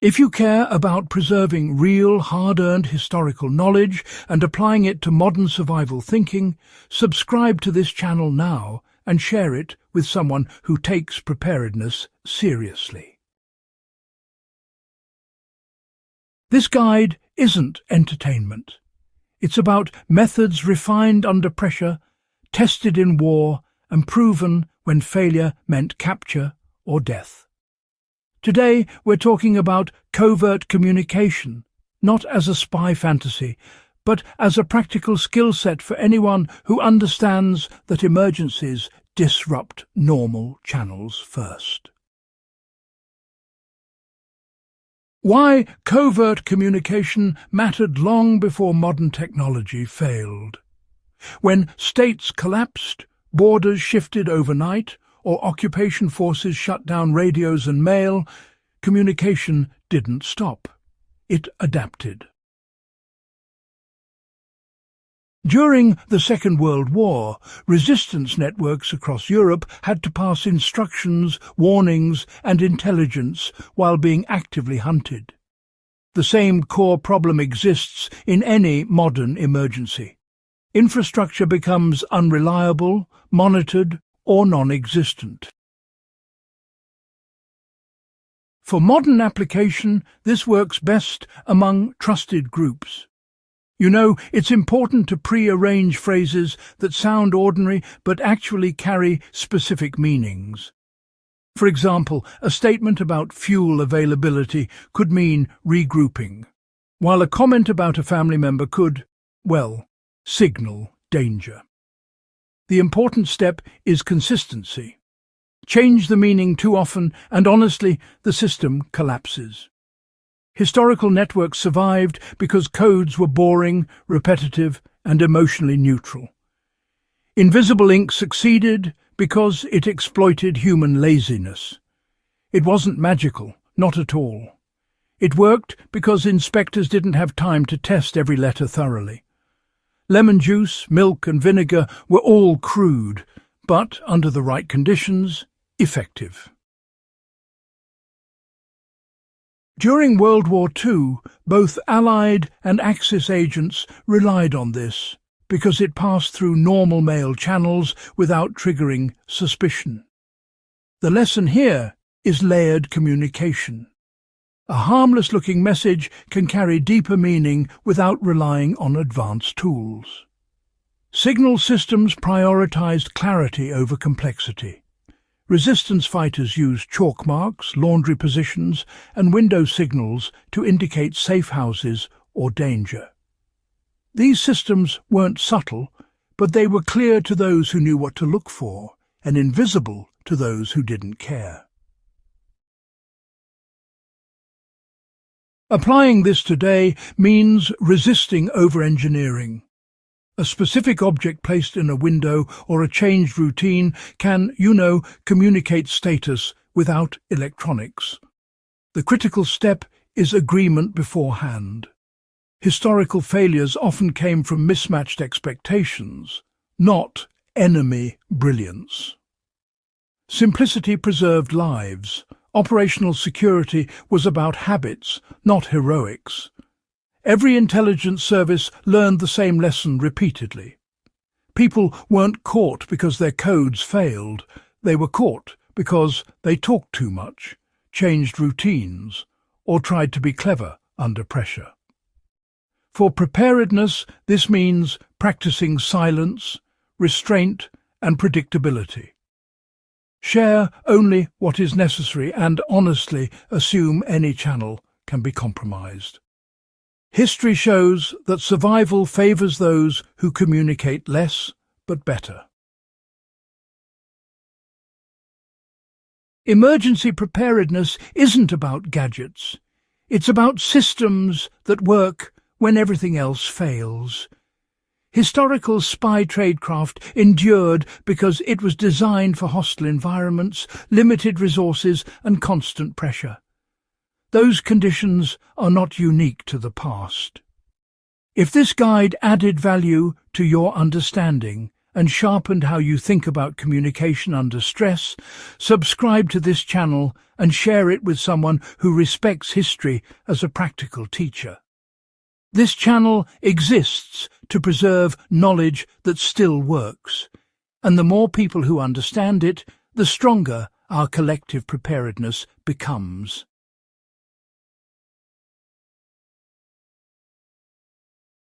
If you care about preserving real, hard-earned historical knowledge and applying it to modern survival thinking, subscribe to this channel now and share it with someone who takes preparedness seriously. This guide isn't entertainment. It's about methods refined under pressure, tested in war, and proven when failure meant capture or death. Today, we're talking about covert communication, not as a spy fantasy, but as a practical skill set for anyone who understands that emergencies disrupt normal channels first. Why covert communication mattered long before modern technology failed. When states collapsed, borders shifted overnight, or occupation forces shut down radios and mail, communication didn't stop. It adapted. During the Second World War, resistance networks across Europe had to pass instructions, warnings, and intelligence while being actively hunted. The same core problem exists in any modern emergency. Infrastructure becomes unreliable, monitored, or non-existent. For modern application, this works best among trusted groups. You know, it's important to pre-arrange phrases that sound ordinary but actually carry specific meanings. For example, a statement about fuel availability could mean regrouping, while a comment about a family member could, well, signal danger. The important step is consistency. Change the meaning too often, and honestly, the system collapses. Historical networks survived because codes were boring, repetitive, and emotionally neutral. Invisible ink succeeded because it exploited human laziness. It wasn't magical, not at all. It worked because inspectors didn't have time to test every letter thoroughly. Lemon juice, milk, and vinegar were all crude, but, under the right conditions, effective. During World War II, both Allied and Axis agents relied on this because it passed through normal mail channels without triggering suspicion. The lesson here is layered communication. A harmless-looking message can carry deeper meaning without relying on advanced tools. Signal systems prioritized clarity over complexity. Resistance fighters used chalk marks, laundry positions, and window signals to indicate safe houses or danger. These systems weren't subtle, but they were clear to those who knew what to look for, and invisible to those who didn't care. Applying this today means resisting over-engineering. A specific object placed in a window or a changed routine can, communicate status without electronics. The critical step is agreement beforehand. Historical failures often came from mismatched expectations, not enemy brilliance. Simplicity preserved lives. Operational security was about habits, not heroics. Every intelligence service learned the same lesson repeatedly. People weren't caught because their codes failed. They were caught because they talked too much, changed routines, or tried to be clever under pressure. For preparedness, this means practicing silence, restraint, and predictability. Share only what is necessary and honestly assume any channel can be compromised. History shows that survival favors those who communicate less but better. Emergency preparedness isn't about gadgets. It's about systems that work when everything else fails. Historical spy tradecraft endured because it was designed for hostile environments, limited resources, and constant pressure. Those conditions are not unique to the past. If this guide added value to your understanding and sharpened how you think about communication under stress, subscribe to this channel and share it with someone who respects history as a practical teacher. This channel exists to preserve knowledge that still works, and the more people who understand it, the stronger our collective preparedness becomes.